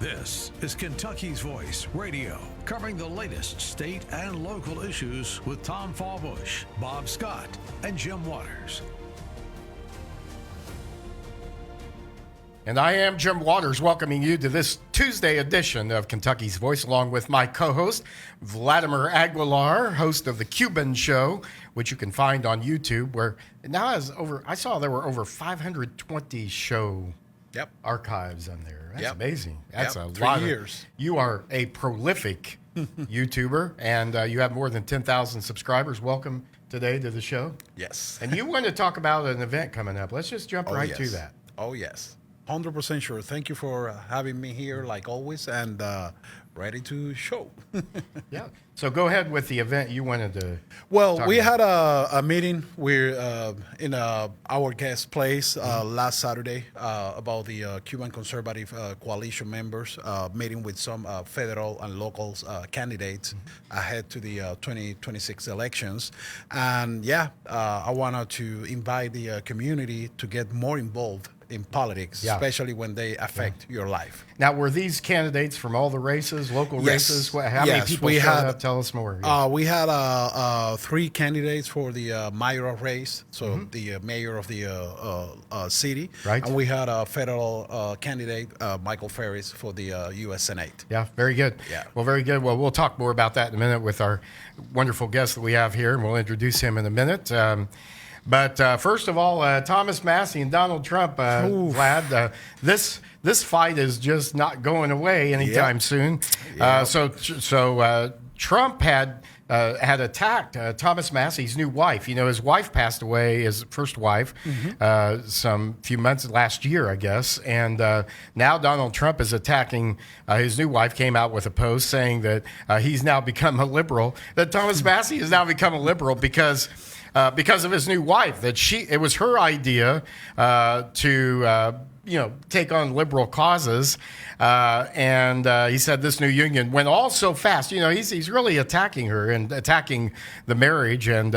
This is Kentucky's Voice Radio, covering the latest state and local issues with Tom Fallbush, Bob Scott, and Jim Waters. And I am Jim Waters, welcoming you to this Tuesday edition of Kentucky's Voice, along with my co-host, Vladimir Aguilar, host of The Cuban Show, which you can find on YouTube, where it now has I saw there were over 520 show archives on there. That's amazing. That's a lot. 3 years. You are a prolific YouTuber, and you have more than 10,000 subscribers. Welcome today to the show. Yes. And you want to talk about an event coming up. Let's just jump right to that. Oh, yes. 100% sure. Thank you for having me here, like always, and ready to show. Yeah. So go ahead with the event you wanted to. Well, we had a meeting. We're in our guest place last Saturday about the Cuban Conservative Coalition members meeting with some federal and local candidates ahead to the 2026 elections. And I wanted to invite the community to get more involved in politics, especially when they affect your life. Now, were these candidates from all the races, local races? How many people showed up? Tell us more. We had 3 candidates for the mayoral race, so the mayor of the city. Right. And we had a federal candidate, Michael Ferris, for the U.S. Senate. Yeah, very good. Yeah. Well, very good. Well, we'll talk more about that in a minute with our wonderful guest that we have here, and we'll introduce him in a minute. But first of all, Thomas Massie and Donald Trump, Vlad, this fight is just not going away anytime soon. So Trump had attacked Thomas Massie's new wife. You know, his wife passed away, his first wife, some few months last year, I guess. And now Donald Trump is attacking his new wife. Came out with a post saying that he's now become a liberal. That Thomas Massie has now become a liberal because of his new wife, that it was her idea to take on liberal causes, and he said this new union went all so fast. You know, he's really attacking her and attacking the marriage, and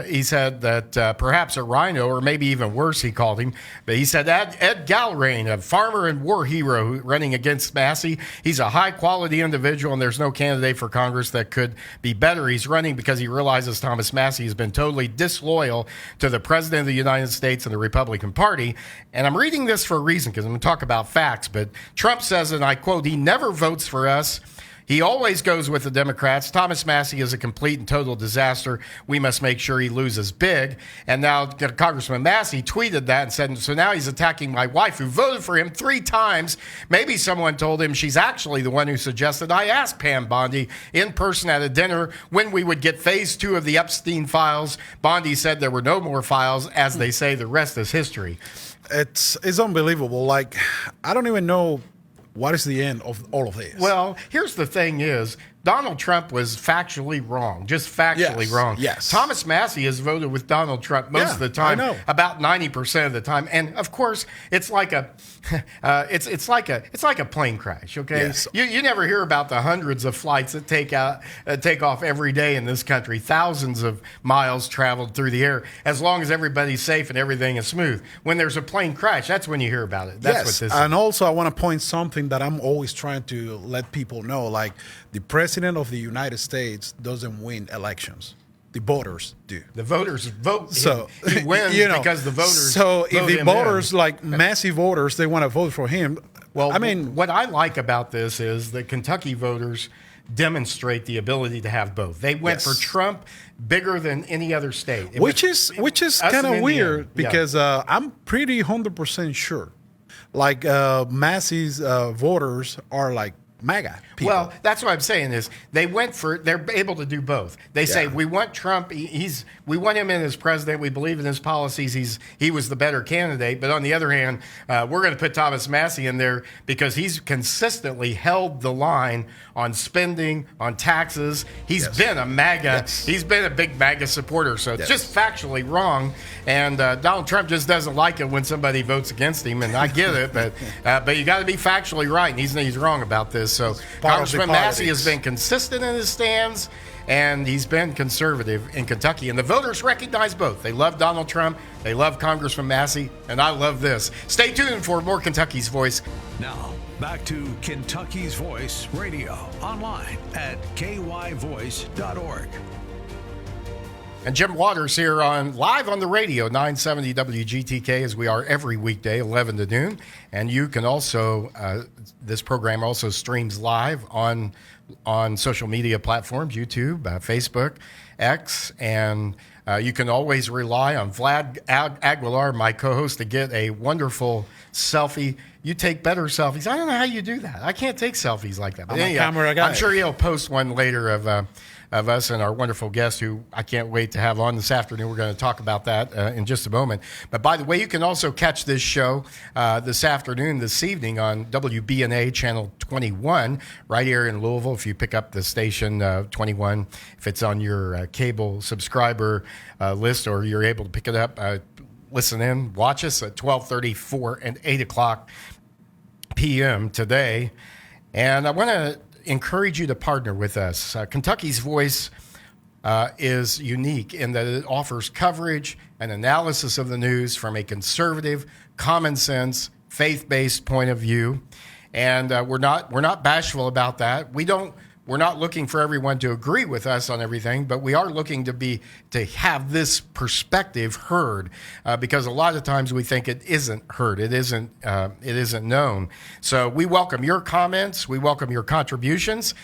he said that perhaps a rhino, or maybe even worse, he called him. But he said Ed Galrain, a farmer and war hero running against Massie, he's a high-quality individual, and there's no candidate for Congress that could be better. He's running because he realizes Thomas Massie has been totally disloyal to the President of the United States and the Republican Party. And I'm reading this for a reason, because I'm going to talk about facts. But Trump says, and I quote, he never votes for us. He always goes with the Democrats. Thomas Massie is a complete and total disaster. We must make sure he loses big. And now Congressman Massie tweeted that and said, so now he's attacking my wife, who voted for him 3 times. Maybe someone told him she's actually the one who suggested. I asked Pam Bondi in person at a dinner when we would get phase 2 of the Epstein files. Bondi said there were no more files. As they say, the rest is history. It's unbelievable. Like, I don't even know what is the end of all of this. Well, here's the thing is, Donald Trump was factually wrong, just factually wrong. Yes. Thomas Massie has voted with Donald Trump most of the time, I know. About 90% of the time, and of course, it's like a, it's like a plane crash. Okay, Yes. you never hear about the hundreds of flights that take off every day in this country, thousands of miles traveled through the air. As long as everybody's safe and everything is smooth, when there's a plane crash, that's when you hear about it. That's what this is. And also I want to point something that I'm always trying to let people know, like the President of the United States doesn't win elections. The voters do. The voters vote. So he wins because the voters. So if the voters, in. like massive voters, they want to vote for him. Well, I mean, what I like about this is that Kentucky voters demonstrate the ability to have both. They went for Trump bigger than any other state, which is kind of weird because I'm pretty 100% sure, like Massie's voters are like MAGA people. Well, that's what I'm saying is they're able to do both. They say we want Trump. We want him in as president. We believe in his policies. He was the better candidate. But on the other hand, we're going to put Thomas Massie in there because he's consistently held the line on spending, on taxes. He's been a MAGA. Yes. He's been a big MAGA supporter. So it's just factually wrong. And Donald Trump just doesn't like it when somebody votes against him. And I get it, but you got to be factually right. And he's wrong about this. So Congressman Massie has been consistent in his stands, and he's been conservative in Kentucky. And the voters recognize both. They love Donald Trump, they love Congressman Massey, and I love this. Stay tuned for more Kentucky's Voice. Now, back to Kentucky's Voice Radio, online at kyvoice.org. And Jim Waters here live on the radio, 970 WGTK, as we are every weekday, 11 to noon. And you can also, this program also streams live on social media platforms, YouTube, Facebook, X, and you can always rely on Vlad Aguilar, my co-host, to get a wonderful selfie. You take better selfies. I don't know how you do that. I can't take selfies like that. But I'm a camera guy. I'm sure he'll post one later of us and our wonderful guest, who I can't wait to have on this afternoon. We're going to talk about that in just a moment. But by the way, you can also catch this show this evening on WBNA Channel 21, right here in Louisville. If you pick up the station 21, if it's on your cable subscriber list, or you're able to pick it up, listen in, watch us at 12:30, 4, and 8 o'clock p.m. today. And I want to encourage you to partner with us. Kentucky's Voice is unique in that it offers coverage and analysis of the news from a conservative, common sense, faith-based point of view. And we're not bashful about that. We're not looking for everyone to agree with us on everything, but we are looking to have this perspective heard, because a lot of times we think it isn't heard, it isn't known. So we welcome your comments, we welcome your contributions.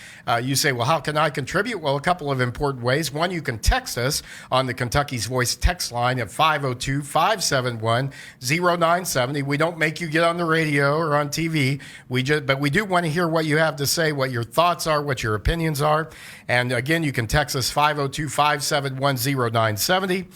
You say, well, how can I contribute? Well, a couple of important ways. One, you can text us on the Kentucky's Voice text line at 502-571-0970. We don't make you get on the radio or on TV. But we do want to hear what you have to say, what your thoughts are, what your opinions are. And again, you can text us 502-571-0970.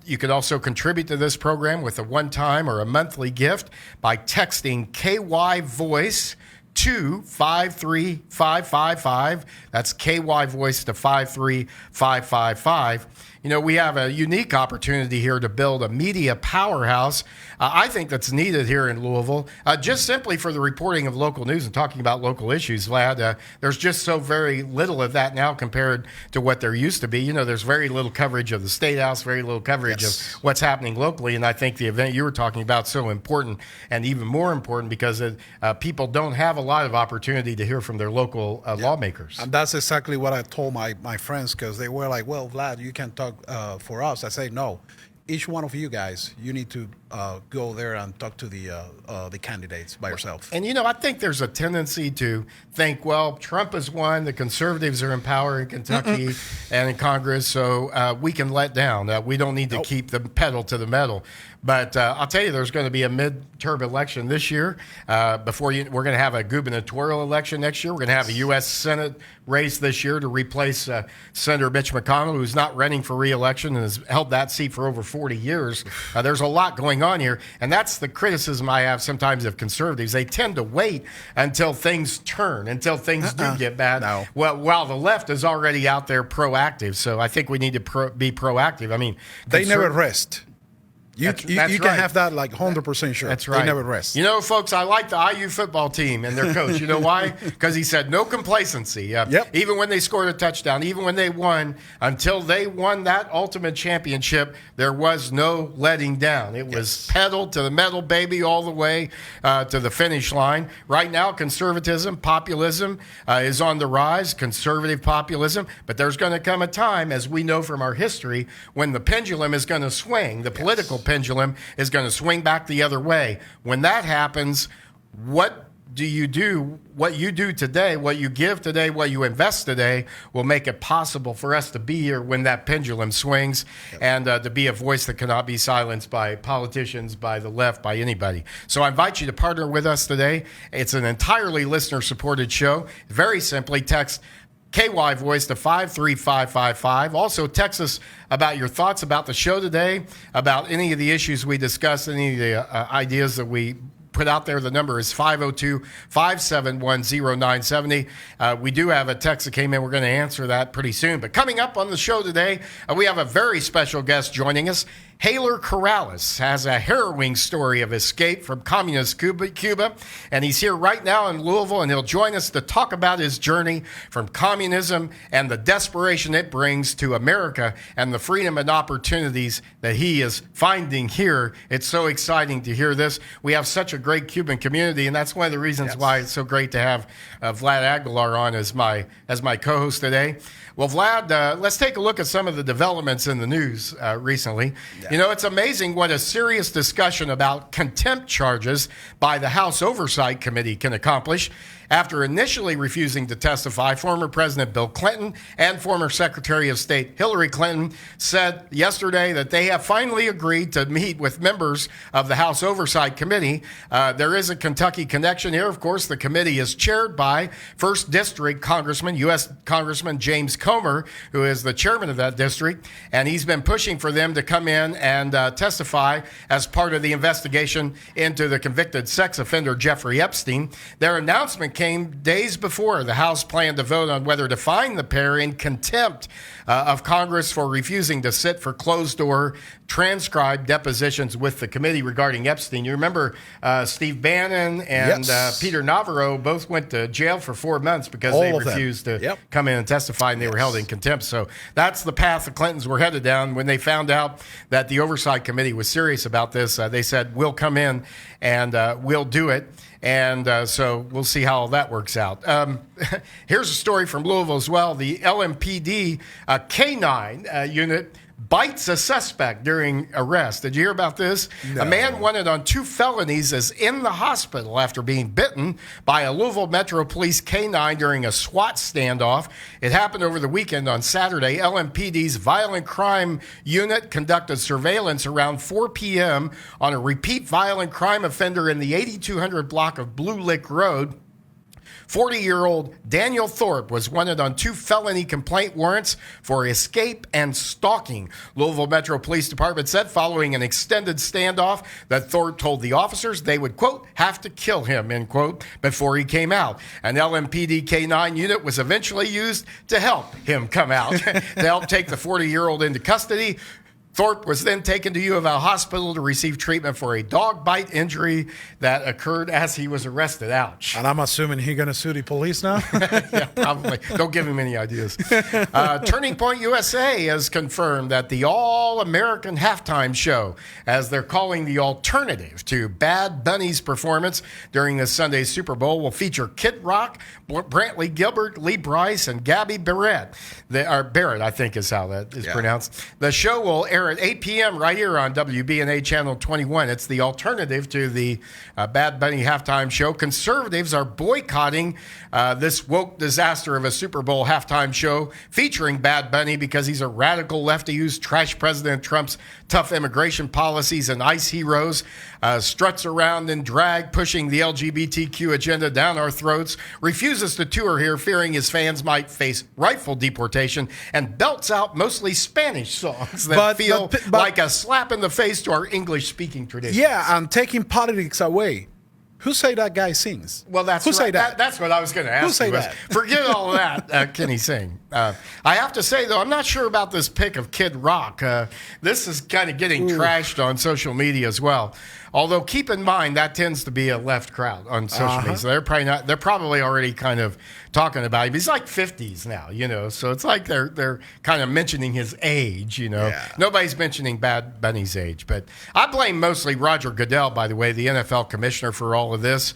You can also contribute to this program with a one-time or a monthly gift by texting KY Voice to 53555. That's KY Voice to 53555. You know, we have a unique opportunity here to build a media powerhouse. I think that's needed here in Louisville, just simply for the reporting of local news and talking about local issues, Vlad. There's just so very little of that now compared to what there used to be. You know, there's very little coverage of the State House, very little coverage of what's happening locally. And I think the event you were talking about is so important, and even more important because people don't have a lot of opportunity to hear from their local lawmakers. And that's exactly what I told my friends, because they were like, well, Vlad, you can talk for us. I say, no. Each one of you guys, you need to go there and talk to the candidates by yourself. And, you know, I think there's a tendency to think, well, Trump has won, the conservatives are in power in Kentucky and in Congress, so we can let down. We don't need to keep the pedal to the metal. But I'll tell you, there's going to be a midterm election this year. We're going to have a gubernatorial election next year. We're going to have a U.S. Senate race this year to replace Senator Mitch McConnell, who's not running for re-election and has held that seat for over 40 years. There's a lot going on here, and that's the criticism I have sometimes of conservatives. They tend to wait until things turn, until things do get bad. No. Well, while the left is already out there proactive, so I think we need to be proactive. I mean, they never rest. You That's can right. have that like 100% sure. That's right. They never rest. You know, folks, I like the IU football team and their coach. You know why? Because he said no complacency. Even when they scored a touchdown, even when they won, until they won that ultimate championship, there was no letting down. It was pedal to the metal, baby, all the way to the finish line. Right now, conservatism, populism is on the rise, conservative populism. But there's going to come a time, as we know from our history, when the pendulum is going to swing, the political pendulum is going to swing back the other way. When that happens, what do you do? What you do today, what you give today, what you invest today will make it possible for us to be here when that pendulum swings, and to be a voice that cannot be silenced by politicians, by the left, by anybody. So I invite you to partner with us today. It's an entirely listener-supported show. Very simply, text KY Voice to 53555. Also, text us about your thoughts about the show today, about any of the issues we discussed, any of the ideas that we put out there. The number is 502-571-0970. We do have a text that came in. We're going to answer that pretty soon. But coming up on the show today, we have a very special guest joining us. Haler Corrales has a harrowing story of escape from communist Cuba, and he's here right now in Louisville, and he'll join us to talk about his journey from communism and the desperation it brings to America and the freedom and opportunities that he is finding here. It's so exciting to hear this. We have such a great Cuban community, and that's one of the reasons why it's so great to have Vlad Aguilar on as my co-host today. Well, Vlad, let's take a look at some of the developments in the news recently. Yeah. You know, it's amazing what a serious discussion about contempt charges by the House Oversight Committee can accomplish. After initially refusing to testify, former President Bill Clinton and former Secretary of State Hillary Clinton said yesterday that they have finally agreed to meet with members of the House Oversight Committee. There is a Kentucky connection here. Of course, the committee is chaired by 1st District Congressman, U.S. Congressman James Comer, who is the chairman of that district, and he's been pushing for them to come in and testify as part of the investigation into the convicted sex offender Jeffrey Epstein. Their announcement came days before the House planned to vote on whether to fine the pair in contempt of Congress for refusing to sit for closed-door transcribed depositions with the committee regarding Epstein. You remember Steve Bannon and Peter Navarro both went to jail for 4 months because they refused to come in and testify, and they were held in contempt. So that's the path the Clintons were headed down. When they found out that the Oversight Committee was serious about this, they said, we'll come in and we'll do it. And so we'll see how all that works out. Here's a story from Louisville as well. The LMPD K-9 unit bites a suspect during arrest. Did you hear about this? No. A man wanted on 2 felonies is in the hospital after being bitten by a Louisville Metro Police K-9 during a SWAT standoff. It happened over the weekend on Saturday. LMPD's Violent Crime Unit conducted surveillance around 4 p.m. on a repeat violent crime offender in the 8200 block of Blue Lick Road. 40-year-old Daniel Thorpe was wanted on 2 felony complaint warrants for escape and stalking. Louisville Metro Police Department said following an extended standoff that Thorpe told the officers they would, quote, have to kill him, end quote, before he came out. An LMPD K-9 unit was eventually used to help him come out, to help take the 40-year-old into custody. Thorpe was then taken to U of L Hospital to receive treatment for a dog bite injury that occurred as he was arrested. Ouch. And I'm assuming he's going to sue the police now? Yeah, probably. Don't give him any ideas. Turning Point USA has confirmed that the All-American Halftime Show, as they're calling the alternative to Bad Bunny's performance during this Sunday's Super Bowl, will feature Kid Rock, Brantley Gilbert, Lee Brice, and Gabby Barrett. Barrett, I think is how that is pronounced. The show will air at 8 p.m. right here on WBNA Channel 21. It's the alternative to the Bad Bunny halftime show. Conservatives are boycotting this woke disaster of a Super Bowl halftime show featuring Bad Bunny because he's a radical lefty who's trashed President Trump's tough immigration policies and ICE heroes, struts around in drag, pushing the LGBTQ agenda down our throats, refuses to tour here, fearing his fans might face rightful deportation, and belts out mostly Spanish songs that feel like a slap in the face to our English-speaking tradition. Yeah, and taking politics away. Who say that guy sings? Well, that's Who say that? That's what I was going to ask. Who say that? Forget all that. Can he sing? I have to say, though, I'm not sure about this pick of Kid Rock. This is kind of getting trashed on social media as well. Although keep in mind that tends to be a left crowd on social media. So they're probably already kind of talking about him. He's like 50s now, you know. So it's like they're kind of mentioning his age, you know. Yeah. Nobody's mentioning Bad Bunny's age, but I blame mostly Roger Goodell, by the way, the NFL commissioner, for all of this.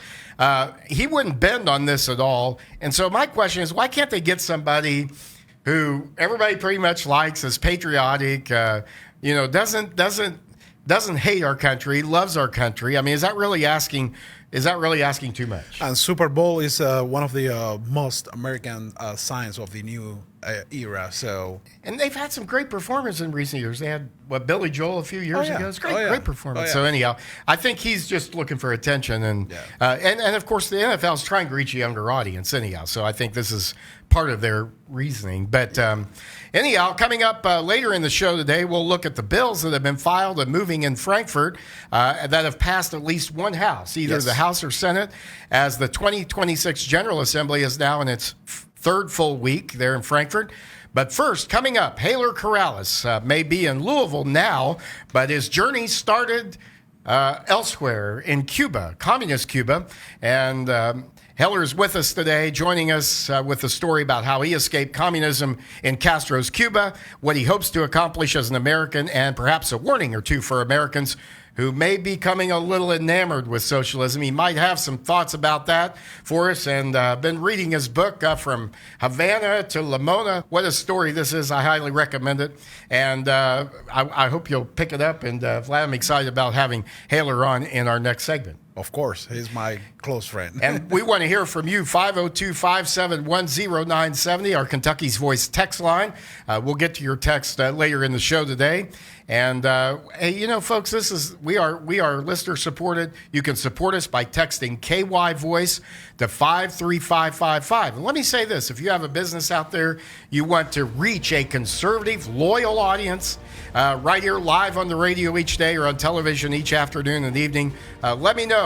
He wouldn't bend on this at all. And so my question is, why can't they get somebody who everybody pretty much likes, is patriotic, doesn't hate our country, loves our country? I mean, is that really asking too much? And Super Bowl is one of the most American signs of the new era. And they've had some great performances in recent years. They had Billy Joel a few years ago. It's great performance. So anyhow, I think he's just looking for attention, and of course the NFL is trying to reach a younger audience anyhow. So I think this is part of their reasoning. But anyhow, coming up later in the show today, we'll look at the bills that have been filed and moving in Frankfort that have passed at least one house, either the House or Senate, as the 2026 General Assembly is now in its third full week there in Frankfort. But first, coming up, Haler Corrales may be in Louisville now, but his journey started elsewhere in Cuba, communist Cuba. And Haler is with us today, joining us with a story about how he escaped communism in Castro's Cuba, what he hopes to accomplish as an American, and perhaps a warning or two for Americans who may be becoming a little enamored with socialism. He might have some thoughts about that for us, and been reading his book, From Havana to Lamona. What a story this is. I highly recommend it, and I hope you'll pick it up, and Vlad, I'm excited about having Haler on in our next segment. Of course, he's my close friend. And we want to hear from you, 502-571-0970, our Kentucky's Voice text line. We'll get to your text later in the show today. And, hey, you know, folks, we are listener supported. You can support us by texting KY Voice to 53555. And let me say this, if you have a business out there, you want to reach a conservative, loyal audience, right here live on the radio each day or on television each afternoon and evening, let me know.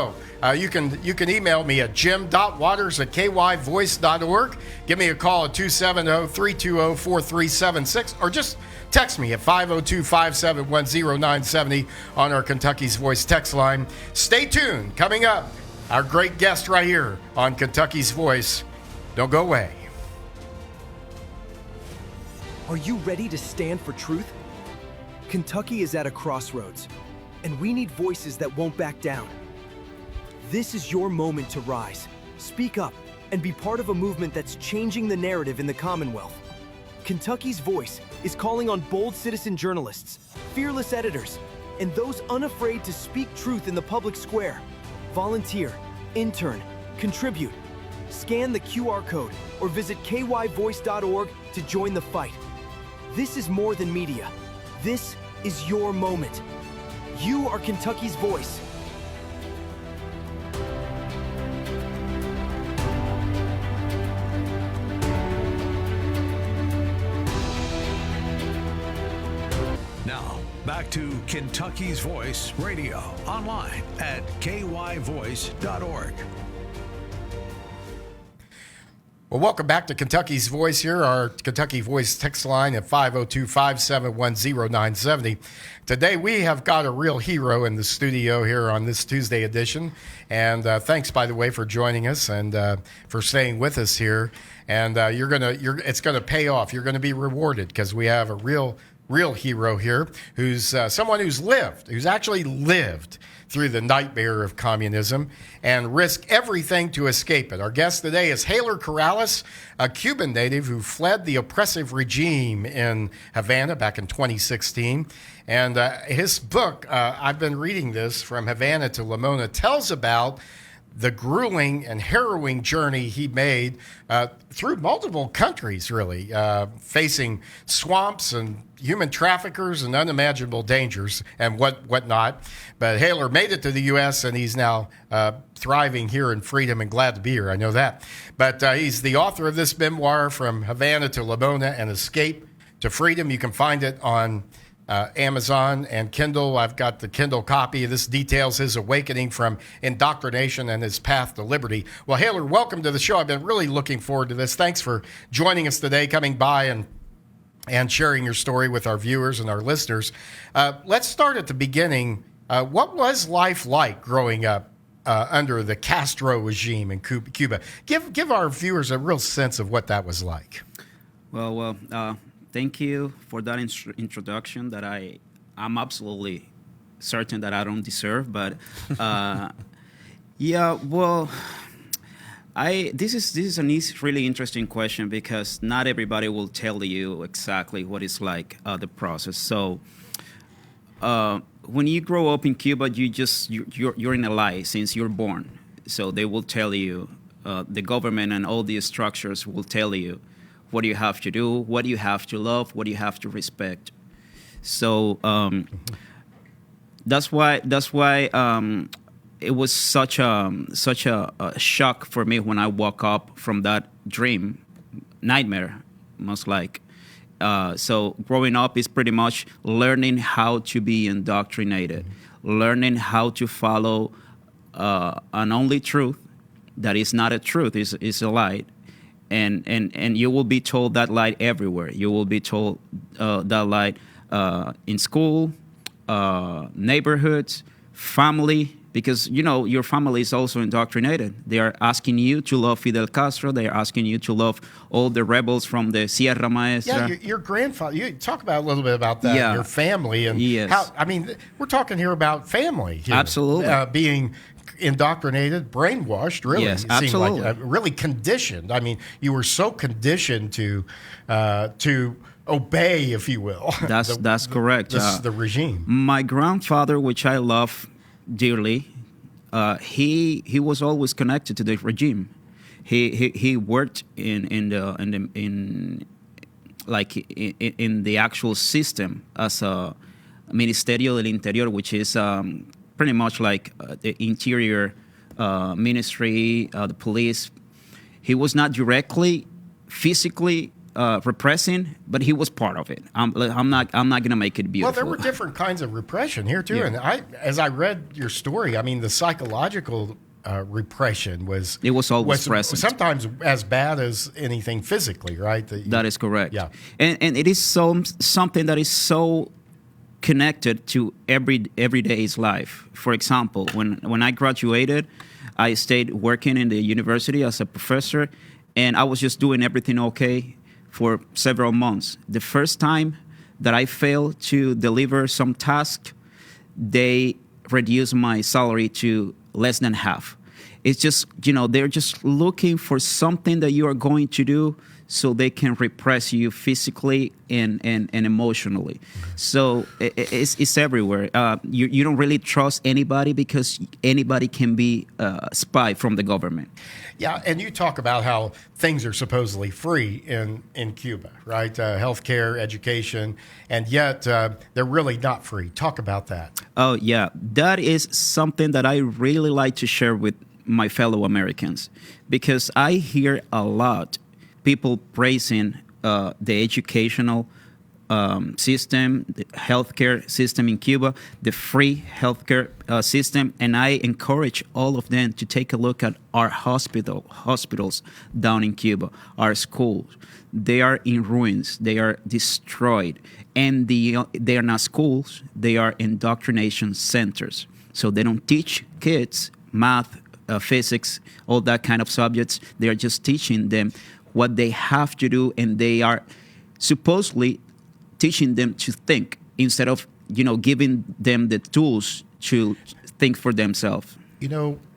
You can email me at jim.waters@kyvoice.org. Give me a call at 270-320-4376, or just text me at 502-571-0970 on our Kentucky's Voice text line. Stay tuned. Coming up, our great guest right here on Kentucky's Voice. Don't go away. Are you ready to stand for truth? Kentucky is at a crossroads, and we need voices that won't back down. This is your moment to rise, speak up, and be part of a movement that's changing the narrative in the Commonwealth. Kentucky's Voice is calling on bold citizen journalists, fearless editors, and those unafraid to speak truth in the public square. Volunteer, intern, contribute. Scan the QR code or visit kyvoice.org to join the fight. This is more than media. This is your moment. You are Kentucky's voice. Now, back to Kentucky's Voice Radio, online at kyvoice.org. Well, welcome back to Kentucky's Voice here, our Kentucky Voice text line at 502-571-0970. Today, we have got a real hero in the studio here on this Tuesday edition. And thanks, by the way, for joining us and for staying with us here. And it's going to pay off. You're going to be rewarded because we have a real hero here who's someone who's actually lived through the nightmare of communism and risked everything to escape it. Our guest today is Haler Corrales, a Cuban native who fled the oppressive regime in Havana back in 2016. And his book, I've been reading this, From Havana to Lamona, tells about the grueling and harrowing journey he made through multiple countries, really, facing swamps and human traffickers and unimaginable dangers and whatnot. But Haler made it to the U.S., and he's now thriving here in freedom and glad to be here. I know that. But he's the author of this memoir, From Havana to Lamona, An Escape to Freedom. You can find it on Amazon and Kindle. I've got the Kindle copy. This details his awakening from indoctrination and his path to liberty. Well, Haler, welcome to the show. I've been really looking forward to this. Thanks for joining us today, coming by and sharing your story with our viewers and our listeners. Let's start at the beginning. What was life like growing up under the Castro regime in Cuba? Give our viewers a real sense of what that was like. Well, thank you for that introduction that I'm absolutely certain that I don't deserve. But yeah, well, this is a really interesting question because not everybody will tell you exactly what it's like, the process. So when you grow up in Cuba, you're in a lie since you're born. So they will tell you, the government and all these structures will tell you what you have to do, what you have to love, what you have to respect. So that's why it was such a shock for me when I woke up from that nightmare, most like. So growing up is pretty much learning how to be indoctrinated, learning how to follow an only truth that is not a truth, is a lie. and you will be told that light everywhere. You will be told that light in school, neighborhoods, family, because your family is also indoctrinated. They are asking you to love Fidel Castro. They are asking you to love all the rebels from the Sierra Maestra. Yeah, your grandfather. You talk about a little bit about that. Yeah. Your family and Yes. how. I mean, we're talking here about family. Here, Absolutely. Being indoctrinated, brainwashed. Really, Yes, it seemed absolutely. like really conditioned. I mean, you were so conditioned to obey, if you will. That's correct. The regime. My grandfather, which I love dearly, he was always connected to the regime. He worked in the actual system as a Ministerio del Interior, which is pretty much like the interior ministry, the police. He was not directly, physically repressing, but he was part of it. I'm not going to make it Well, beautiful. there were different kinds of repression here too, Yeah. and as I read your story, I mean, the psychological repression was always present. sometimes as bad as anything physically, right? That is correct. Yeah. And it is something that is so connected to everyday's life. For example, when I graduated, I stayed working in the university as a professor, and I was just doing everything okay for several months. The first time that I failed to deliver some task, they reduced my salary to less than half. It's just, they're just looking for something that you are going to do so they can repress you physically and emotionally. So it's everywhere. You don't really trust anybody because anybody can be a spy from the government. Yeah, and you talk about how things are supposedly free in Cuba, right? Healthcare, education, and yet they're really not free. Talk about that. Oh, yeah. That is something that I really like to share with my fellow Americans, because I hear a lot people praising the educational system, the healthcare system in Cuba, the free healthcare system, and I encourage all of them to take a look at our hospitals down in Cuba, our schools. They are in ruins. They are destroyed, and they are not schools. They are indoctrination centers. So they don't teach kids math, physics, all that kind of subjects. They are just teaching them what they have to do, and they are supposedly teaching them to think instead of, giving them the tools to think for themselves.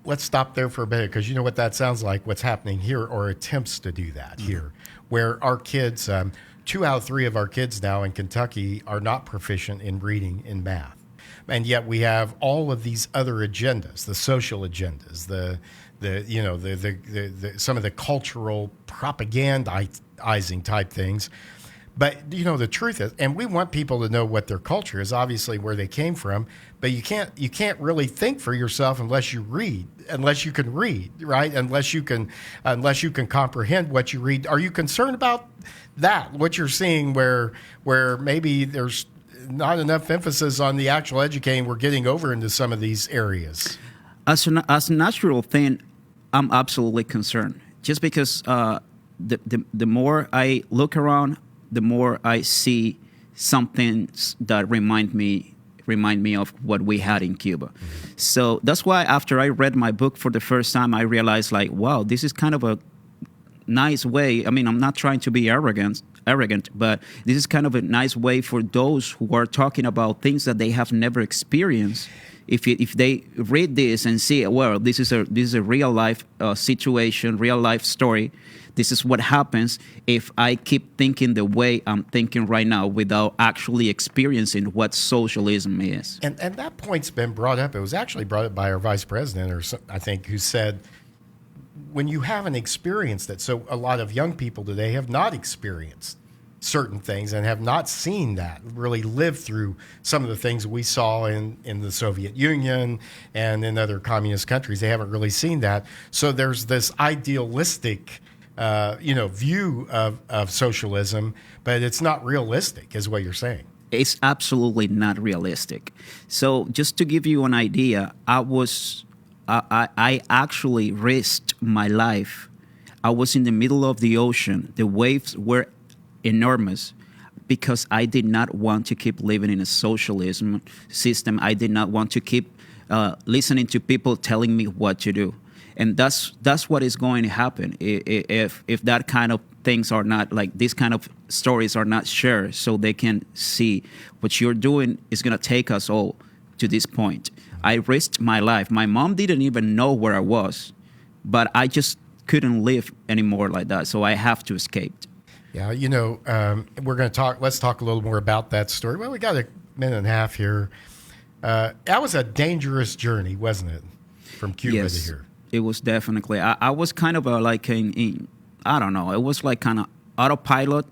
Let's stop there for a minute, because you know what that sounds like, what's happening here, or attempts to do that here, where our kids, 2 out of 3 of our kids now in Kentucky are not proficient in reading and math. And yet we have all of these other agendas, the social agendas, the some of the cultural propagandizing type things. But the truth is, and we want people to know what their culture is, obviously where they came from. But you can't really think for yourself unless you read, unless you can read, right? Unless you can comprehend what you read. Are you concerned about that? What you're seeing, where maybe there's not enough emphasis on the actual educating we're getting over into some of these areas? As a natural thing, I'm absolutely concerned. Just because the more I look around, the more I see something that remind me of what we had in Cuba. Mm-hmm. So that's why after I read my book for the first time, I realized, wow, this is kind of a nice way. I mean, I'm not trying to be arrogant, but this is kind of a nice way for those who are talking about things that they have never experienced. If they read this and see, well, this is a real life situation, real life story. This is what happens if I keep thinking the way I'm thinking right now without actually experiencing what socialism is. And that point's been brought up. It was actually brought up by our vice president, I think, who said, when you haven't experienced it, so a lot of young people today have not experienced certain things and have not seen that, really lived through some of the things we saw in the Soviet Union and in other communist countries. They haven't really seen that. So there's this idealistic view of socialism, but it's not realistic, is what you're saying. It's absolutely not realistic. So just to give you an idea, I actually risked my life I was in the middle of the ocean. The waves were enormous because I did not want to keep living in a socialism system. I did not want to keep listening to people telling me what to do. And that's what is going to happen if that kind of things are not, like these kind of stories are not shared, so they can see what you're doing is going to take us all to this point. I risked my life. My mom didn't even know where I was, but I just couldn't live anymore like that, so I have to escape. Yeah, we're going to talk. Let's talk a little more about that story. Well, we got a minute and a half here. That was a dangerous journey, wasn't it, from Cuba to here? It was definitely. I was kind of like I don't know. It was like kind of autopilot.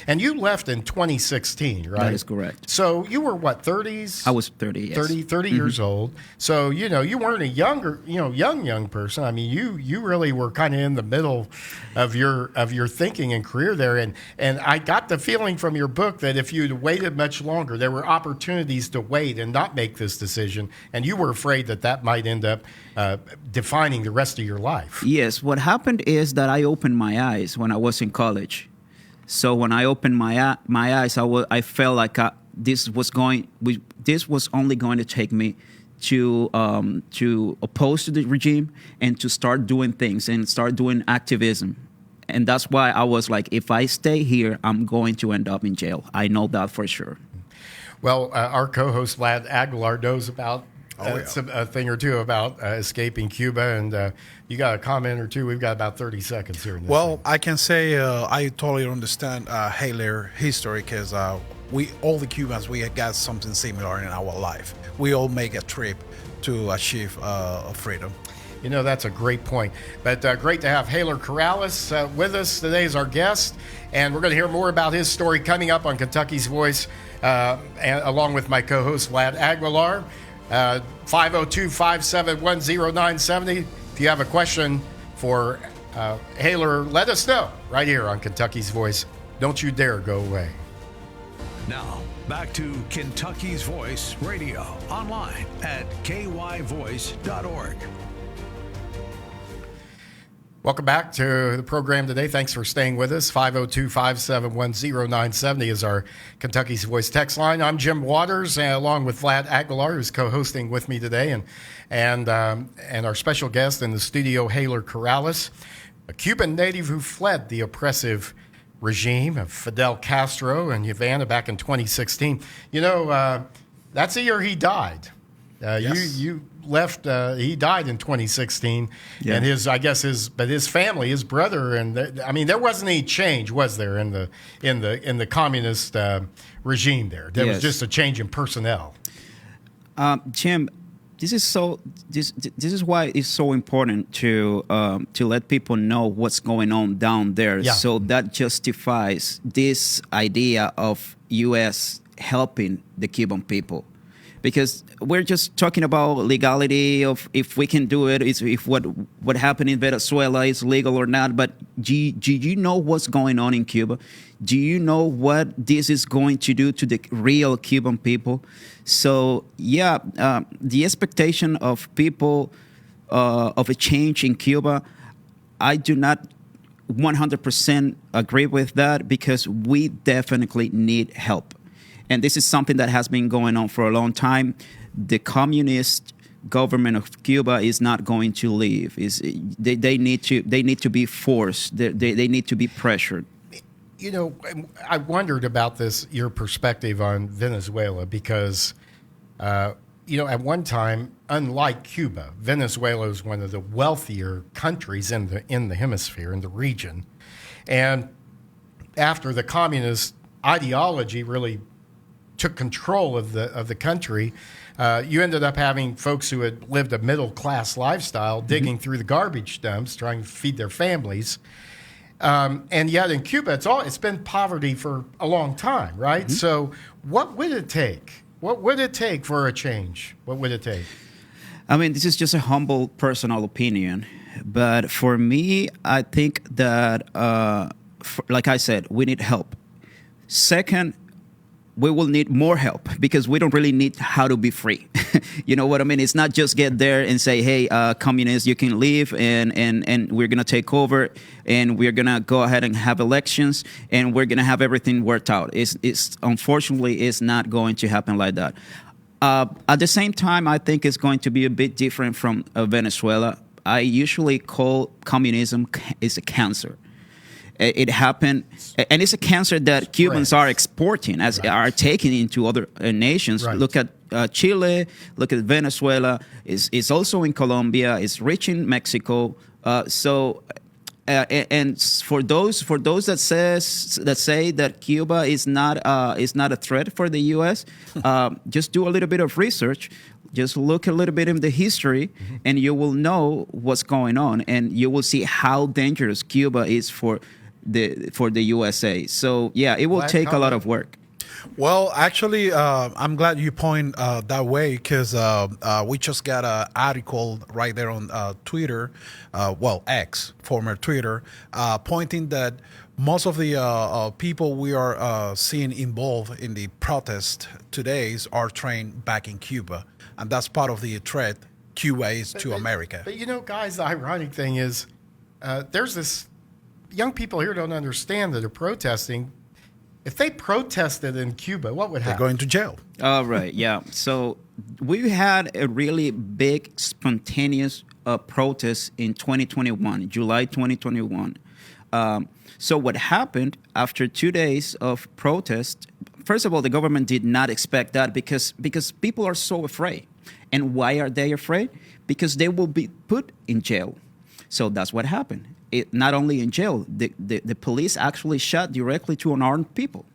And you left in 2016, right? That is correct. So you were what, 30s? I was 30, yes. 30 years old. So, you weren't a young person. I mean, you really were kind of in the middle of your thinking and career there. And I got the feeling from your book that if you'd waited much longer, there were opportunities to wait and not make this decision. And you were afraid that might end up defining the rest of your life. Yes. What happened is that I opened my eyes when I was in college. So when I opened my eyes, I felt like this was only going to take me to oppose to the regime and to start doing things and start doing activism. And that's why I was like, if I stay here, I'm going to end up in jail. I know that for sure. Well, our co-host Vlad Aguilar knows about a thing or two about escaping Cuba, and you got a comment or two. We've got about 30 seconds here. Well, I can say I totally understand Haler history, because all the Cubans, we got something similar in our life. We all make a trip to achieve freedom. That's a great point. But great to have Haler Corrales with us today as our guest. And we're going to hear more about his story coming up on Kentucky's Voice, along with my co-host, Vlad Aguilar. 502-571-0970. If you have a question for Haler, let us know right here on Kentucky's Voice. Don't you dare go away. Now, back to Kentucky's Voice Radio, online at kyvoice.org. Welcome back to the program today. Thanks for staying with us. 502-571-0970 is our Kentucky's Voice text line. I'm Jim Waters, along with Vlad Aguilar, who's co-hosting with me today, and our special guest in the studio, Haler Corrales, a Cuban native who fled the oppressive regime of Fidel Castro and Havana back in 2016. That's the year he died. Yes. You left. He died in 2016, yeah. And his family, his brother, and there wasn't any change, was there, in the communist regime there? There was just a change in personnel. Jim, this is why it's so important to let people know what's going on down there. Yeah. So that justifies this idea of U.S. helping the Cuban people. Because we're just talking about legality of if we can do it, if what happened in Venezuela is legal or not. But do you know what's going on in Cuba? Do you know what this is going to do to the real Cuban people? So, the expectation of people of a change in Cuba, I do not 100% agree with that, because we definitely need help. And this is something that has been going on for a long time. The communist government of Cuba is not going to leave. They need to be forced. They need to be pressured. I wondered about this, your perspective on Venezuela, because at one time, unlike Cuba, Venezuela is one of the wealthier countries in the hemisphere, in the region. And after the communist ideology really took control of the country, you ended up having folks who had lived a middle-class lifestyle digging through the garbage dumps, trying to feed their families. And yet in Cuba, it's been poverty for a long time, right? Mm-hmm. So what would it take? What would it take for a change? What would it take? This is just a humble personal opinion. But for me, I think that, like I said, we need help. Second, we will need more help because we don't really need how to be free. You know what I mean? It's not just get there and say, hey, communists, you can leave and we're going to take over and we're going to go ahead and have elections and we're going to have everything worked out. It's unfortunately, it's not going to happen like that. At the same time, I think it's going to be a bit different from Venezuela. I usually call communism is a cancer. It happened, and it's a cancer that Cubans are exporting, are taking into other nations. Right. Look at Chile, look at Venezuela. It's also in Colombia. It's rich in Mexico. And for those that say that Cuba is not a threat for the U.S., just do a little bit of research. Just look a little bit in the history, and you will know what's going on, and you will see how dangerous Cuba is for the USA. So yeah, it will take a lot of work. Well, actually, I'm glad you point that way because we just got an article right there on Twitter, X, former Twitter, pointing that most of the people we are seeing involved in the protest today are trained back in Cuba, and that's part of the threat Cuba is to America. But you know, guys, the ironic thing is there's this young people here don't understand that are protesting. If they protested in Cuba, what would They're happen? going to jail. Right, yeah. So we had a really big, spontaneous protest in 2021, July 2021. So what happened after 2 days of protest, first of all, the government did not expect that because people are so afraid. And why are they afraid? Because they will be put in jail. So that's what happened. Not only in jail, the police actually shot directly to unarmed people.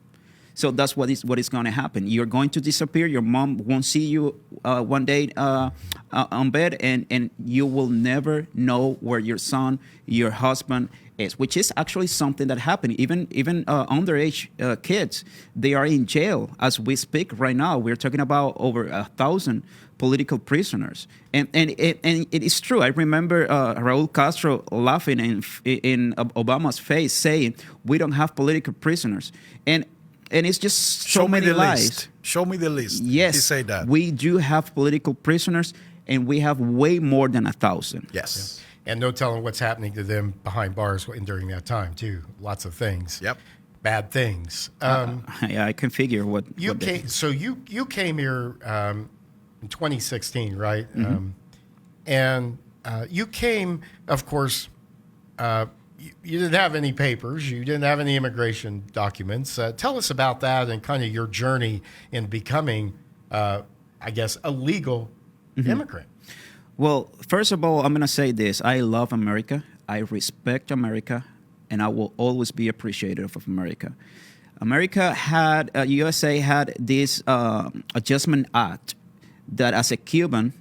So that's what is going to happen. You're going to disappear. Your mom won't see you one day on bed, and you will never know where your son, your husband is, which is actually something that happened. Even underage kids, they are in jail as we speak right now. We're talking about over 1,000 political prisoners, and it is true. I remember Raúl Castro laughing in Obama's face, saying, "We don't have political prisoners," and it's just so many lies. List. Show me the list. Yes, He said that. we do have political prisoners, and we have way more than 1,000. Yes. And no telling what's happening to them behind bars during that time, too. Lots of things. Yep. Bad things. Yeah, I can figure what You they- came, so you came here in 2016, right? And you came, of course, you didn't have any papers. You didn't have any immigration documents. Tell us about that and kind of your journey in becoming, I guess, a legal immigrant. Well, first of all, I'm going to say this. I love America. I respect America, and I will always be appreciative of America. USA had this Adjustment Act that as a Cuban,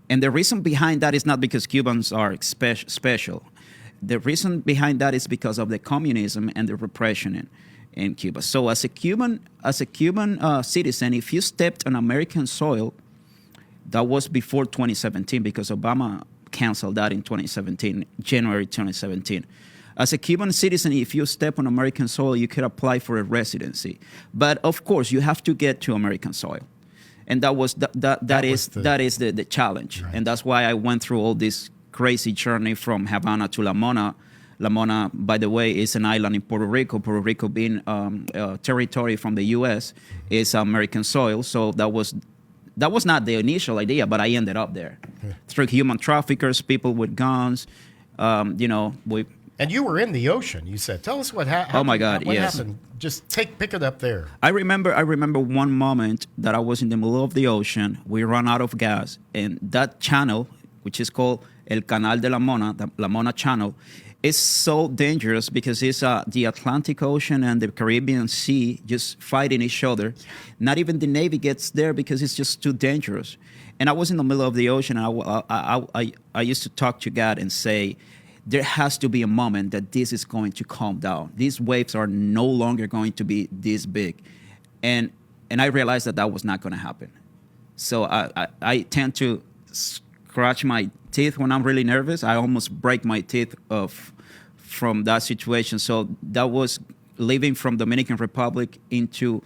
and the reason behind that is not because Cubans are special. The reason behind that is because of the communism and the repression in Cuba. So as a Cuban citizen, if you stepped on American soil, that was before 2017 because Obama canceled that in 2017, January 2017. As a Cuban citizen, if you step on American soil, you could apply for a residency. But of course, you have to get to American soil. And that is the challenge. Right. And that's why I went through all this crazy journey from Havana to La Mona. La Mona, by the way, is an island in Puerto Rico. Puerto Rico being territory from the U.S. is American soil. So that was not the initial idea, but I ended up there through human traffickers, people with guns. And you were in the ocean. You said, "Tell us what happened." Oh my God! What yes. happened? Just pick it up there. I remember one moment that I was in the middle of the ocean. We ran out of gas, and that channel, which is called El Canal de la Mona, the La Mona Channel, is so dangerous because it's the Atlantic Ocean and the Caribbean Sea just fighting each other. Not even the Navy gets there because it's just too dangerous. And I was in the middle of the ocean, and I used to talk to God and say, there has to be a moment that this is going to calm down. These waves are no longer going to be this big. And I realized that was not going to happen. So I tend to scratch my teeth when I'm really nervous. I almost break my teeth from that situation. So that was living from Dominican Republic into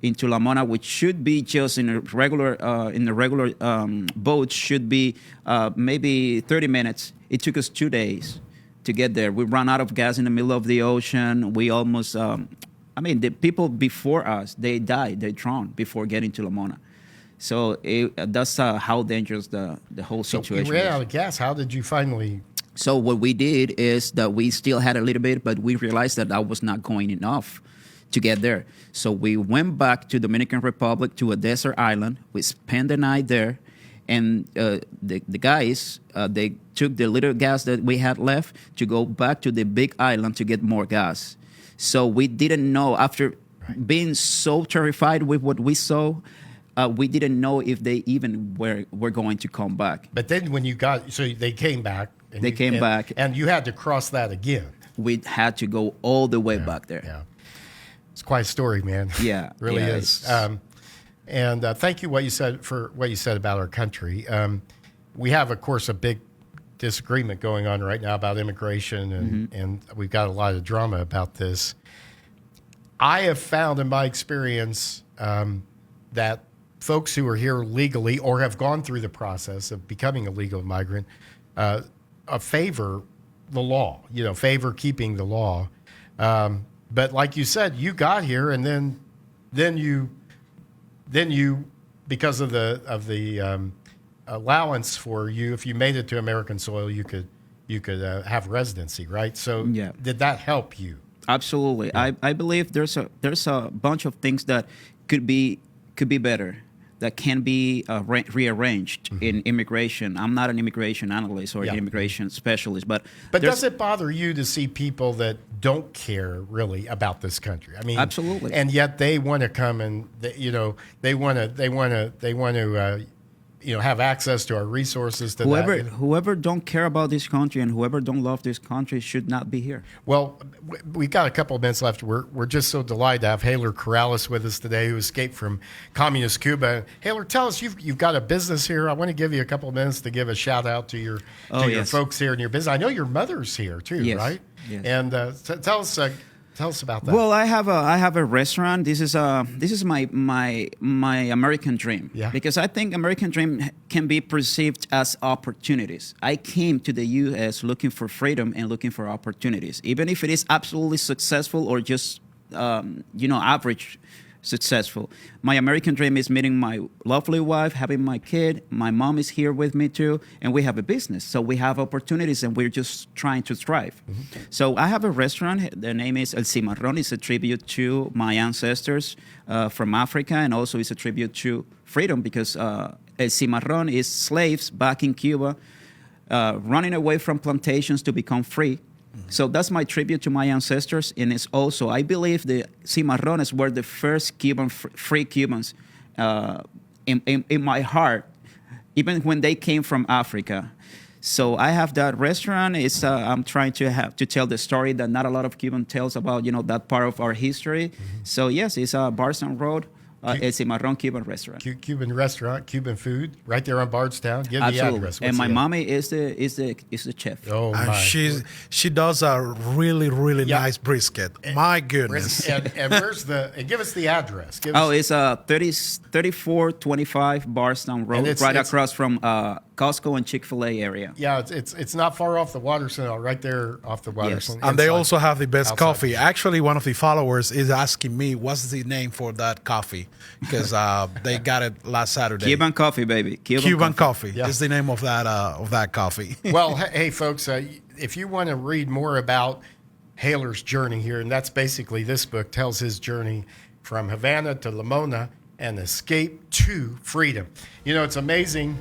into La Mona, which should be just in a regular boat, should be maybe 30 minutes. It took us 2 days to get there. We ran out of gas in the middle of the ocean. We almost, the people before us, they died, they drowned before getting to La Mona. So that's how dangerous the whole situation You ran is. out of gas. How did you finally? So what we did is that we still had a little bit, but we realized that was not going enough to get there. So we went back to Dominican Republic to a desert island. We spent the night there, and the guys, they took the little gas that we had left to go back to the big island to get more gas. So we didn't know, after being so terrified with what we saw, we didn't know if they even were going to come back. But then when you got, so they came back. And They came back. And you had to cross that again. We had to go all the way back there. Yeah. It's quite a story, man. Yeah, It really yeah, is. it's- And thank you for what you said about our country. We have, of course, a big disagreement going on right now about immigration, and we've got a lot of drama about this. I have found in my experience that folks who are here legally or have gone through the process of becoming a legal migrant favor the law, favor keeping the law. But like you said, you got here, and then you, because of the allowance for you, if you made it to American soil, you could have residency, right? So Yeah. did that help you? Absolutely. I believe there's a bunch of things that could be better, that can be rearranged in immigration. I'm not an immigration analyst or Yeah. an immigration specialist, but But there's- does it bother you to see people that don't care really about this country? I mean, Absolutely. And yet they want to come and they want to have access to our resources. To whoever don't care about this country and whoever don't love this country should not be here. Well, we've got a couple of minutes left. We're just so delighted to have Haler Corrales with us today, who escaped from communist Cuba. Haler, tell us, you've got a business here. I want to give you a couple of minutes to give a shout out to your Yes. folks here in your business. I know your mother's here too, Yes. right? Yes. And tell us about that. Well, I have a restaurant. This is my American dream. Yeah. Because I think American dream can be perceived as opportunities. I came to the U.S. looking for freedom and looking for opportunities, even if it is absolutely successful or just average successful. My American dream is meeting my lovely wife, having my kid. My mom is here with me too, and we have a business. So we have opportunities, and we're just trying to thrive. So I have a restaurant. The name is El Cimarrón. It's a tribute to my ancestors from Africa, and also it's a tribute to freedom, because El Cimarrón is slaves back in Cuba running away from plantations to become free. So that's my tribute to my ancestors, and it's also, I believe, the Cimarrones were the first free Cubans in my heart, even when they came from Africa. So I have that restaurant. It's I'm trying to tell the story that not a lot of Cuban tells about, that part of our history. So yes, it's Bardstown Road. El Cimarrón Cuban restaurant. Cuban restaurant, Cuban food, right there on Bardstown. Give Absolutely. the address. And What's my the- mommy is the chef. Oh And my! she does a really Yeah. nice brisket. My goodness. and where's and give us the address. Give Oh, us, it's 3425 Bardstown Road, it's- right it's- across from Costco and Chick-fil-A area. yeah, it's not far off the Waterson, right there off the Waterson. And they inside. also have the best Outside. coffee. Actually, one of the followers is asking me what's the name for that coffee, because they got it last Saturday. Cuban coffee, baby. Cuban coffee Yeah. is the name of that coffee. Well, hey, folks, if you want to read more about Haler's journey here, and that's basically this book tells his journey from Havana to La Mona, an escape to freedom. It's amazing.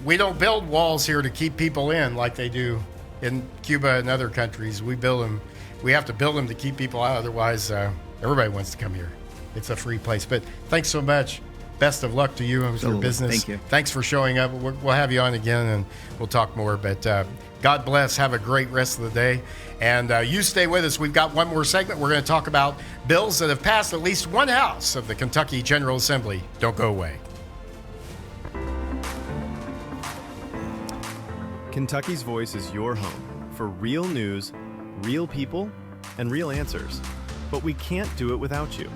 We don't build walls here to keep people in like they do in Cuba and other countries. We build them. We have to build them to keep people out. Otherwise, everybody wants to come here. It's a free place. But thanks so much. Best of luck to you and your Absolutely. business. Thank you. Thanks for showing up. We'll have you on again, and we'll talk more. But God bless. Have a great rest of the day. And you stay with us. We've got one more segment. We're going to talk about bills that have passed at least one house of the Kentucky General Assembly. Don't go away. Kentucky's Voice is your home for real news, real people, and real answers. But we can't do it without you.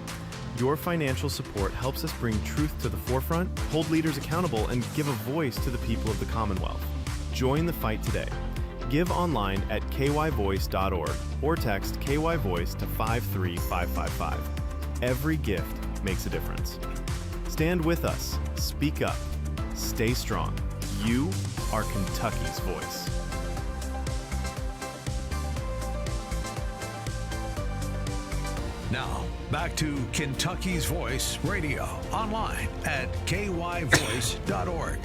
Your financial support helps us bring truth to the forefront, hold leaders accountable, and give a voice to the people of the Commonwealth. Join the fight today. Give online at kyvoice.org or text KYVoice to 53555. Every gift makes a difference. Stand with us. Speak up. Stay strong. You are Kentucky's voice. Now, back to Kentucky's Voice Radio, online at kyvoice.org.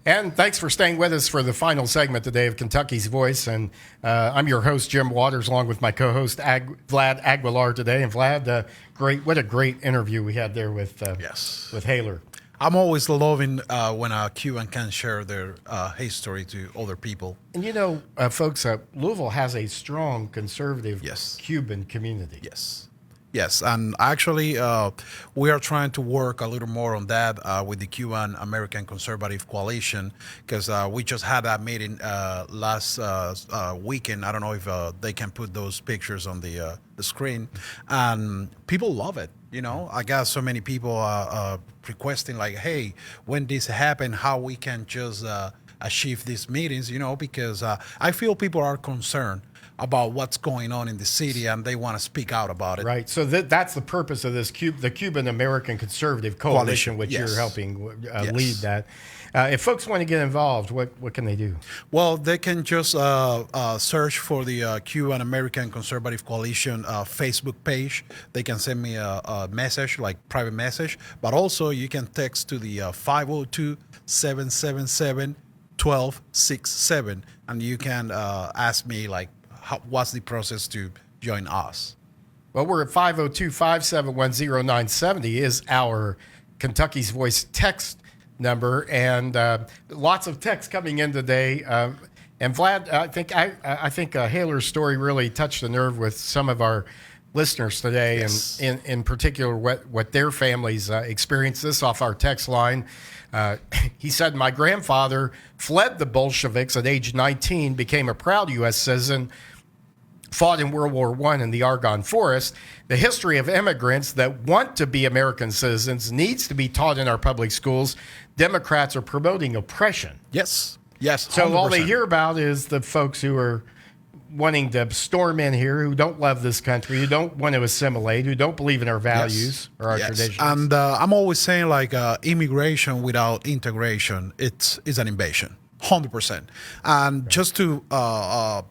And thanks for staying with us for the final segment today of Kentucky's Voice. And I'm your host, Jim Waters, along with my co-host, Vlad Aguilar today. And Vlad, what a great interview we had there with Haler. I'm always loving when a Cuban can share their history to other people. And you know, folks, Louisville has a strong conservative Cuban community. Yes, and actually, we are trying to work a little more on that with the Cuban American Conservative Coalition, because we just had that meeting last weekend. I don't know if they can put those pictures on the screen, and people love it. You know, I got so many people requesting, like, hey, when this happen, how we can just achieve these meetings, you know, because I feel people are concerned about what's going on in the city, and they want to speak out about it. Right. So that's the purpose of this the Cuban American Conservative Coalition, which you're helping lead that. If folks want to get involved, what can they do? Well, they can just search for the Cuban American Conservative Coalition Facebook page. They can send me a message, like private message, but also you can text to the 502-777-1267, and you can ask me, like, what's the process to join us? Well, we're at 502-571-0970 is our Kentucky's Voice text number, and lots of texts coming in today. And Vlad, I think Haler's story really touched the nerve with some of our listeners today, and in particular what their families experienced. This off our text line. He said, "My grandfather fled the Bolsheviks at age 19, became a proud U.S. citizen, fought in World War I in the Argonne Forest. The history of immigrants that want to be American citizens needs to be taught in our public schools. Democrats are promoting oppression." Yes. 100%. So all they hear about is the folks who are wanting to storm in here, who don't love this country, who don't want to assimilate, who don't believe in our values or our traditions. And I'm always saying, like, immigration without integration, it's an invasion. 100%. And just to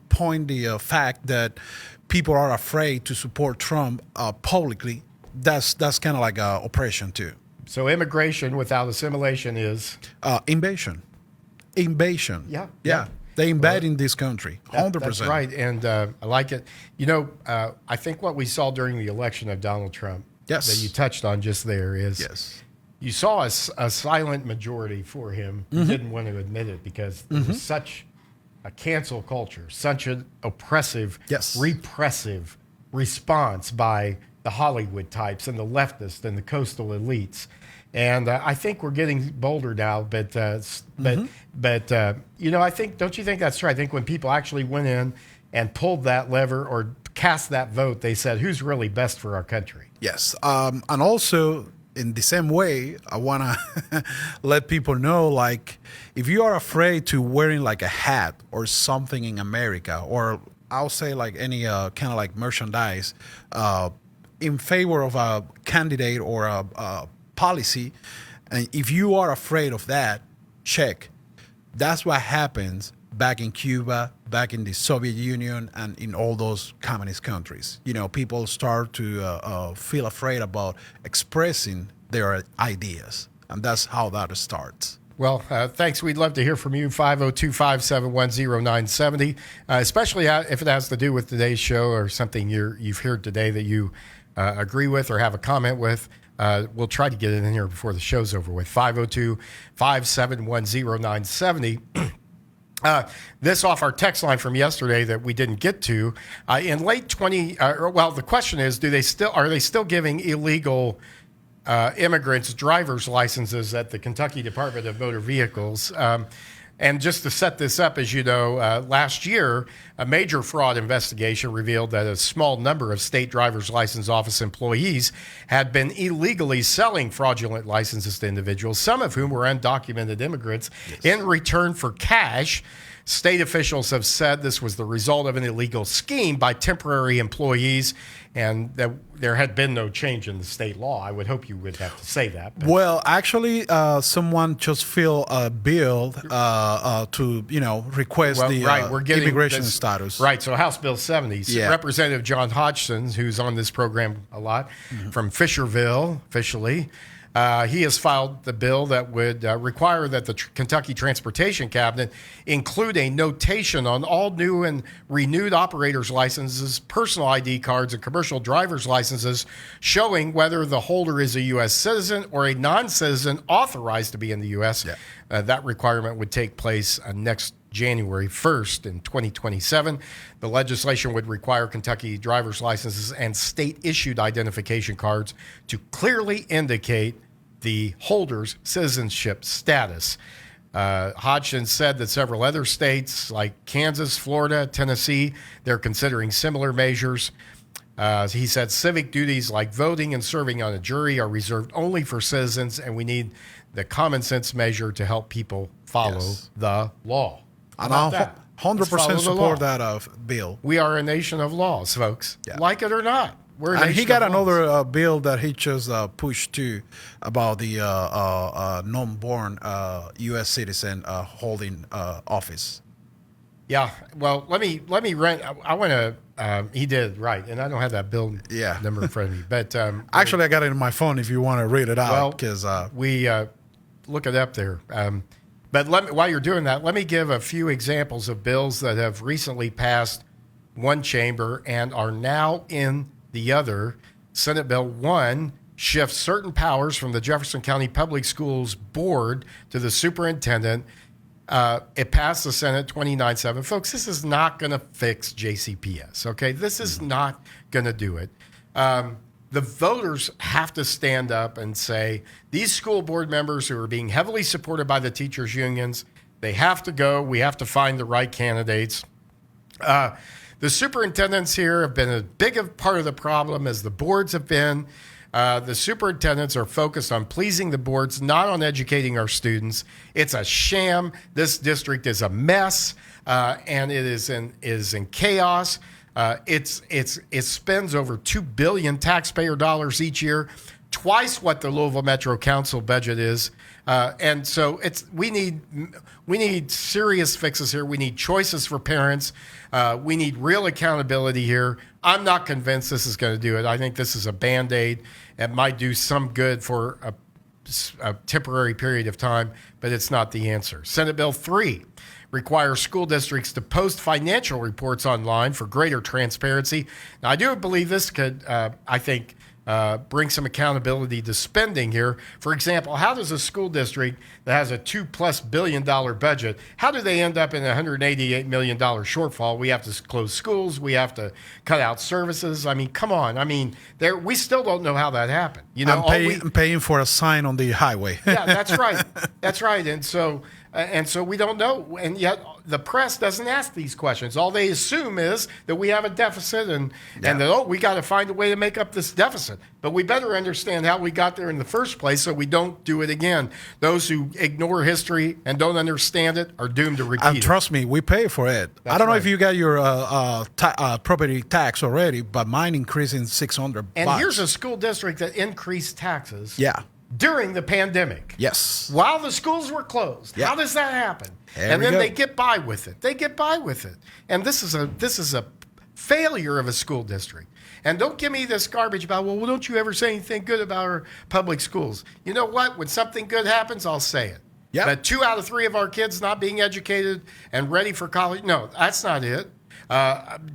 point the fact that people are afraid to support Trump publicly, that's kind of like oppression too. So immigration without assimilation is invasion. Yeah. They invading this country. 100%. That's right, and I like it. You know, I think what we saw during the election of Donald Trump that you touched on just there is you saw a silent majority for him who didn't want to admit it, because there was such a cancel culture, such an oppressive, repressive response by the Hollywood types and the leftists and the coastal elites. And I think we're getting bolder now, but you know, don't you think that's true? I think when people actually went in and pulled that lever or cast that vote, they said, who's really best for our country? Yes. And also, in the same way, I want to let people know, like, if you are afraid to wearing like a hat or something in America, or I'll say like any kind of like merchandise in favor of a candidate or a policy, and if you are afraid of that, check. That's what happens back in Cuba, back in the Soviet Union, and in all those communist countries. You know, people start to feel afraid about expressing their ideas, and that's how that starts. Well, thanks. We'd love to hear from you, 502-571-0970, especially if it has to do with today's show or something you've heard today that you agree with or have a comment with. We'll try to get it in here before the show's over with. 502-571-0970. This off our text line from yesterday that we didn't get to. In late the question is, are they still giving illegal immigrants driver's licenses at the Kentucky Department of Motor Vehicles? And just to set this up, as you know, last year, a major fraud investigation revealed that a small number of state driver's license office employees had been illegally selling fraudulent licenses to individuals, some of whom were undocumented immigrants, in return for cash. State officials have said this was the result of an illegal scheme by temporary employees, and that there had been no change in the state law. I would hope you would have to say that. But. Well, actually, someone just filed a bill to, request we're getting immigration this, status. Right, so House Bill 70. Yeah. Representative John Hodgson, who's on this program a lot, from Fisherville, officially, he has filed the bill that would require that the Kentucky Transportation Cabinet include a notation on all new and renewed operators' licenses, personal ID cards, and commercial driver's licenses showing whether the holder is a U.S. citizen or a non-citizen authorized to be in the U.S. Yeah. That requirement would take place next January 1st in 2027. The legislation would require Kentucky driver's licenses and state-issued identification cards to clearly indicate the holder's citizenship status. Hodgson said that several other states like Kansas, Florida, Tennessee, they're considering similar measures. He said civic duties like voting and serving on a jury are reserved only for citizens, and we need the common sense measure to help people follow the law. And I'll 100% support law. that bill. We are a nation of laws, folks. Yeah. Like it or not. We're a And nation he got of laws. another bill that he just pushed too about the non-born U.S. citizen holding office. Yeah. Well, let me rent. I want to. He did right, and I don't have that bill number in front of me. But Actually, I got it in my phone if you want to read it out. Because we look it up there. But while you're doing that, let me give a few examples of bills that have recently passed one chamber and are now in the other. Senate Bill 1 shifts certain powers from the Jefferson County Public Schools Board to the superintendent. It passed the Senate 29-7. Folks, this is not going to fix JCPS, okay? This is not going to do it. The voters have to stand up and say, these school board members who are being heavily supported by the teachers' unions, they have to go. We have to find the right candidates. The superintendents here have been as big a part of the problem as the boards have been. The superintendents are focused on pleasing the boards, not on educating our students. It's a sham. This district is a mess, and it is in chaos. It spends over $2 billion taxpayer dollars each year, twice what the Louisville Metro Council budget is. And so we need serious fixes here. We need choices for parents. We need real accountability here. I'm not convinced this is going to do it. I think this is a Band-Aid. It might do some good for a temporary period of time, but it's not the answer. Senate Bill 3 requires school districts to post financial reports online for greater transparency. Now, I do believe this could, bring some accountability to spending here. For example, how does a school district that has a $2+ billion budget, how do they end up in a $188 million shortfall? We have to close schools. We have to cut out services. I mean, come on. I mean, we still don't know how that happened. You know, I'm paying for a sign on the highway. Yeah, that's right. That's right. And so we don't know. And yet the press doesn't ask these questions. All they assume is that we have a deficit and that, we got to find a way to make up this deficit. But we better understand how we got there in the first place so we don't do it again. Those who ignore history and don't understand it are doomed to repeat And trust me, we pay for it. I don't know if you got your property tax already, but mine increasing $600. And here's a school district that increased taxes. Yeah. During the pandemic. Yes. While the schools were closed. Yeah. How does that happen? And then they get by with it. They get by with it. And this is a failure of a school district. And don't give me this garbage about, well, don't you ever say anything good about our public schools? You know what? When something good happens, I'll say it. Yeah. But 2 out of 3 of our kids not being educated and ready for college, no, that's not it.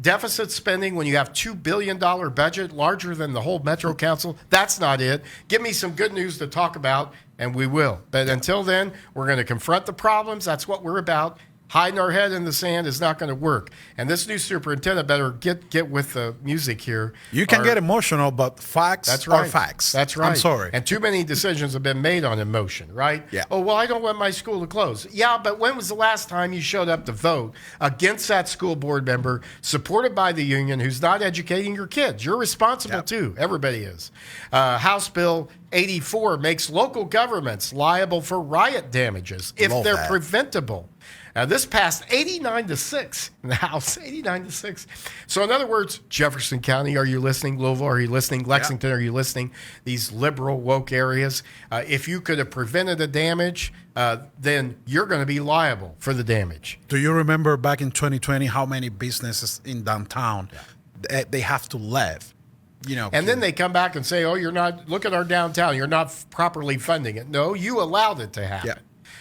Deficit spending when you have $2 billion budget, larger than the whole Metro Council, that's not it. Give me some good news to talk about, and we will. But until then, we're going to confront the problems. That's what we're about. hiding our head in the sand is not going to work. And this new superintendent better get with the music here. You can get emotional, but facts That's right. are facts. That's right. I'm sorry. And too many decisions have been made on emotion, right? Yeah. Oh, well, I don't want my school to close. Yeah, but when was the last time you showed up to vote against that school board member supported by the union who's not educating your kids? You're responsible too. Everybody is. House Bill 84 makes local governments liable for riot damages if Love they're that. preventable. This passed 89-6 in the House, 89-6. So in other words, Jefferson County, are you listening? Louisville, are you listening? Lexington, are you listening? These liberal woke areas. If you could have prevented the damage, then you're going to be liable for the damage. Do you remember back in 2020 how many businesses in downtown they have to leave? You know, And then they come back and say, oh, you're not, look at our downtown. You're not properly funding it. No, you allowed it to happen. Yeah.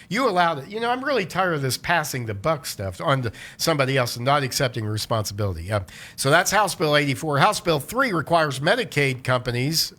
You allowed it. You know, I'm really tired of this passing the buck stuff on to somebody else and not accepting responsibility. So that's House Bill 84. House Bill 3 requires Medicaid companies,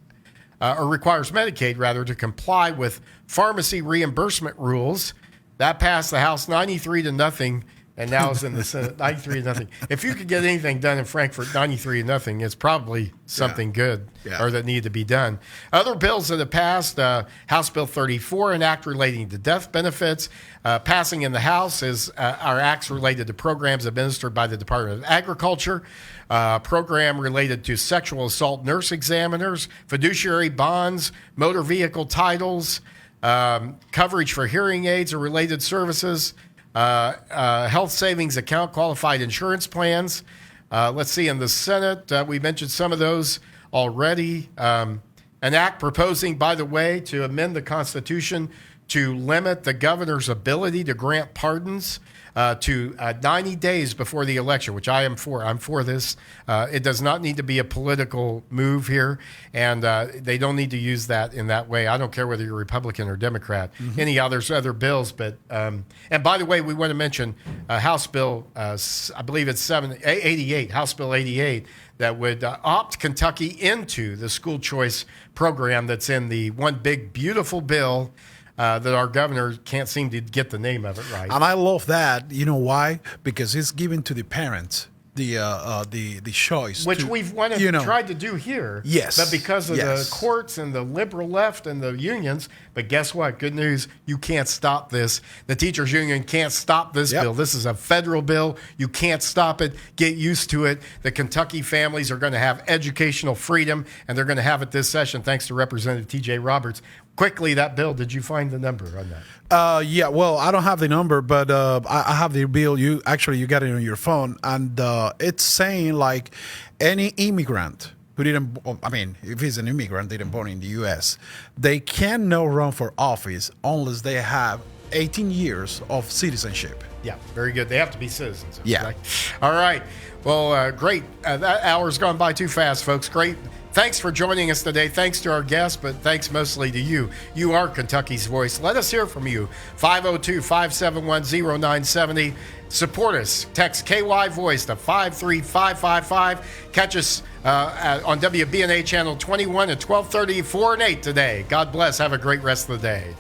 or requires Medicaid, rather, to comply with pharmacy reimbursement rules. That passed the House 93-0. And now it's in the Senate, 93-0. If you could get anything done in Frankfurt, 93-0, it's probably something good or that needed to be done. Other bills that have passed, House Bill 34, an act relating to death benefits. Passing in the House is our acts related to programs administered by the Department of Agriculture, program related to sexual assault nurse examiners, fiduciary bonds, motor vehicle titles, coverage for hearing aids or related services, health savings account qualified insurance plans. Let's see, in the Senate, we mentioned some of those already. An act proposing, by the way, to amend the Constitution to limit the governor's ability to grant pardons to 90 days before the election, which I am for. I'm for this. It does not need to be a political move here, and they don't need to use that in that way. I don't care whether you're Republican or Democrat. Anyhow, there's other bills, but and by the way, we want to mention House Bill, I believe it's 88, House Bill 88, that would opt Kentucky into the school choice program that's in the one big beautiful bill. That our governor can't seem to get the name of it right. And I love that. You know why? Because it's given to the parents the choice, Which to, we've tried to do here. Yes. But because of Yes. the courts and the liberal left and the unions, but guess what? Good news, you can't stop this. The teachers union can't stop this bill. This is a federal bill. You can't stop it. Get used to it. The Kentucky families are going to have educational freedom, and they're going to have it this session thanks to Representative T.J. Roberts. Quickly, that bill, did you find the number on that? Yeah, well, I don't have the number, but I have the bill. You got it on your phone, and it's saying like any immigrant who didn't, I mean, if he's an immigrant, didn't born in the U.S., they cannot run for office unless they have 18 years of citizenship. Yeah, very good. They have to be citizens. Yeah. Right? All right. Well, great. That hour's gone by too fast, folks. Great. Thanks for joining us today. Thanks to our guests, but thanks mostly to you. You are Kentucky's voice. Let us hear from you. 502-571-0970. Support us. Text KY Voice to 53555. Catch us on WBNA Channel 21 at 12:30, 4 and 8 today. God bless. Have a great rest of the day.